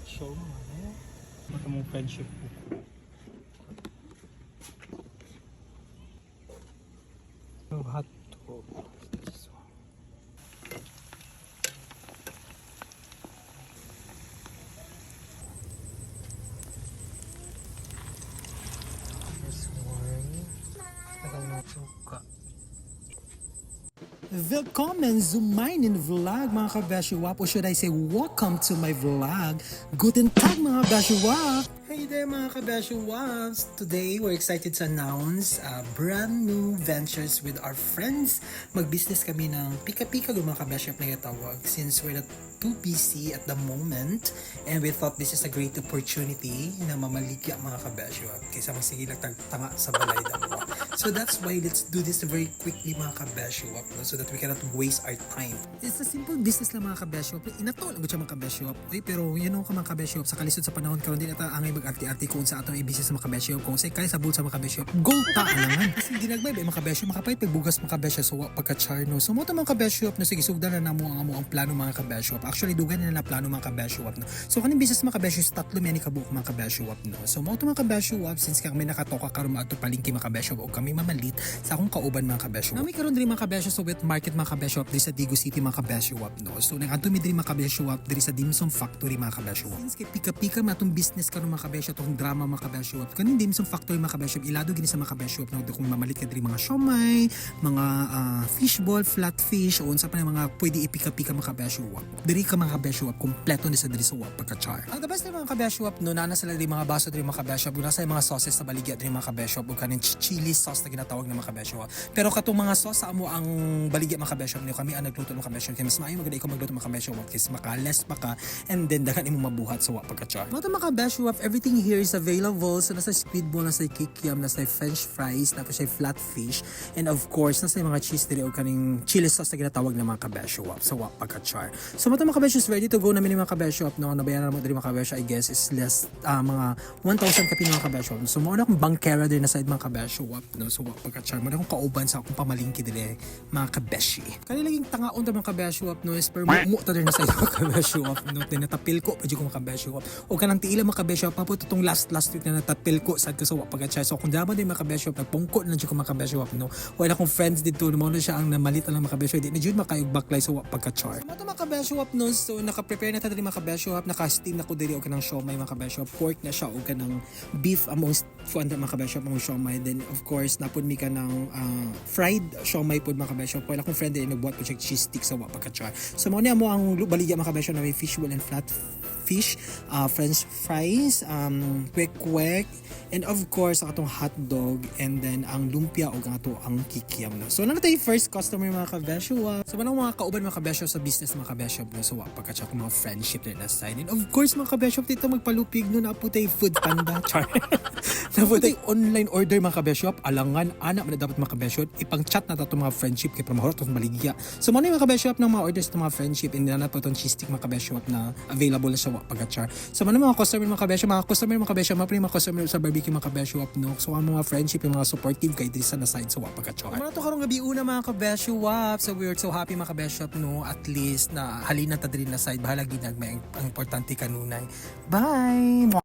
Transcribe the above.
show mo. Mata mong friendship ko. So hot to. Willkommen zu meinen Vlog mga kabashiwap, or should I say welcome to my vlog. Guten Tag mga kabashiwap! Hey there mga kabashiwaps! Today we're excited to announce brand new ventures with our friends. Mag-business kami ng pika-pika mga kabashiwap na itawag, since we're not too busy at the moment and we thought this is a great opportunity na mamaligya mga kabashiwap kaysa magsigilag tanga sa balay daw. So that's why let's do this very quickly mga kabashiwap, no? So that we cannot waste our time. It's a simple business lang mga kabashiwap. Inato lang siya mga kabashiwap. Pero you know ka mga kabashiwap, sa kalisod sa panahon karon din ata angay mag-arti-arti kung sa atong i-business sa mga kabashiwap, kung sa kaya sa bulsa mga kabashiwap. Go ta alangan. Kasi hindi nagbay mga kabashiwap, makapait pagbugas mga kabashiwap so pagka-char, no. So mo ta mga kabashiwap no, sige sugdan na namo ang plano mga kabashiwap. Actually dugan na plano mga kabashiwap, no. So kaning business mga kabashiwap tatlo mi ani kabuok mga kabashiwap, no. So mo ta mga kabashiwap, since kami nakatoka karon adto palengke mga kabashiwap o kami mamalit sa akong kauban mga kabashiwap. Nami karon diri mga kabashiwap sa wet market mga kabashiwap diri sa Digo City mga kabashiwap, no. So nag-adto mi diri mga kabashiwap diri sa Dimsum Factory mga kabashiwap. Since kay pika-pika matong business karon mga kabashiwap, tong drama mga kabashiwap. Kaning Dimsum Factory mga kabashiwap ilado gini sa mga kabashiwap, no. Kung mamalit ka diri mga siomay, mga fishball, flatfish o unsa pa na mga pwede ipika-pika mga kabashiwap. Diri ka mga kabashiwap kompleto ni sa diri sa pagka-char. Ang the best mga kabashiwap, no, nana sila diri mga baso diri mga kabashiwap, una sa mga sauces sa baligya diri mga kabashiwap ug kaning chili sauce na ginatawag na mga kabashiwap. Pero katong mga sauce sa amo ang baligya mga kabashiwap niyo, kami ang nagluto mga kabashiwap, kaya mas maayo maganda ikaw magluto mga kabashiwap kasi makales pa ka and then daghan imo mabuhat sa pagka-char. Mga kabashiwap, everything here is available. So nasa squid ball, nasa kikiam, nasa french fries, nasa flatfish, and of course nasa mga cheese diri o kaning chili sauce na ginatawag na mga kabashiwap sa pagka-char. So mga kabashiwap ready to go na mga kabashiwap, no. Nabayaran mo diri mga kabashiwap, I guess is less mga 1,000 kapi mga kabashiwap. So mo na akong bankera din na side mga kabashiwap, no. So pagka-char mo na akong kauban sa akong pamalingki diri mga kabeshi. Kani laging tangaon ta mga kabashiwap, no, is per mo ta din na side mga kabashiwap, no. Tinatapil ko pud ko mga kabashiwap. O kanang tiila mga kabashiwap pa po tong last week na natapil ko sad ka sa pagka-char. So kung dama din mga kabashiwap, nagpungko na jud ko mga kabashiwap, no. Wala akong friends dito mo na siya ang namalit lang mga kabashiwap. Di na jud makayog baklay sa pagka-char. Mo mga kabashiwap, no. So naka-prepare na ta diri mga kabashiwap, naka-steam na ko diri og kanang siomay mga kabashiwap, pork na siya og kanang beef among fuanda mga kabashiwap among siomay. Then of course napud mi kanang fried siomay pud mga kabashiwap. Wala akong friend din nagbuhat ko siya cheese stick sa pagka-char. So mo ni amo ang baligya mga kabashiwap na may fishball and flat fish, french fries, kwek-kwek, and of course ang atong hotdog, and then ang lumpia o ang kikiam, no. So nanatay first customer mga kabashiwap. So manang mga kauban mga kabashiwap sa business mga kabashiwap, no. So pagka-char mga friendship din na side. And of course mga kabashiwap dito magpalupig, no, naputay food panda char. Naputay online order mga kabashiwap, alangan anak man dapat mga kabashiwap ipang-chat na ta mga friendship kay pramahorot tong baligya. So manay mga kabashiwap ng mga orders ng mga friendship, and na po tong cheese stick mga kabashiwap na available na sa pagka-char. So mga customer mga kabashiwap, mga customer sa barbecue mga kabashiwap, no. So ang mga friendship, yung mga supportive kay diri sa na side sa pagka-char. Mga to karong gabi una mga kabashiwap. So we're so happy mga kabashiwap, no, at least na halina ta diri na side, bahala ginag may ang importante kanunay. Bye.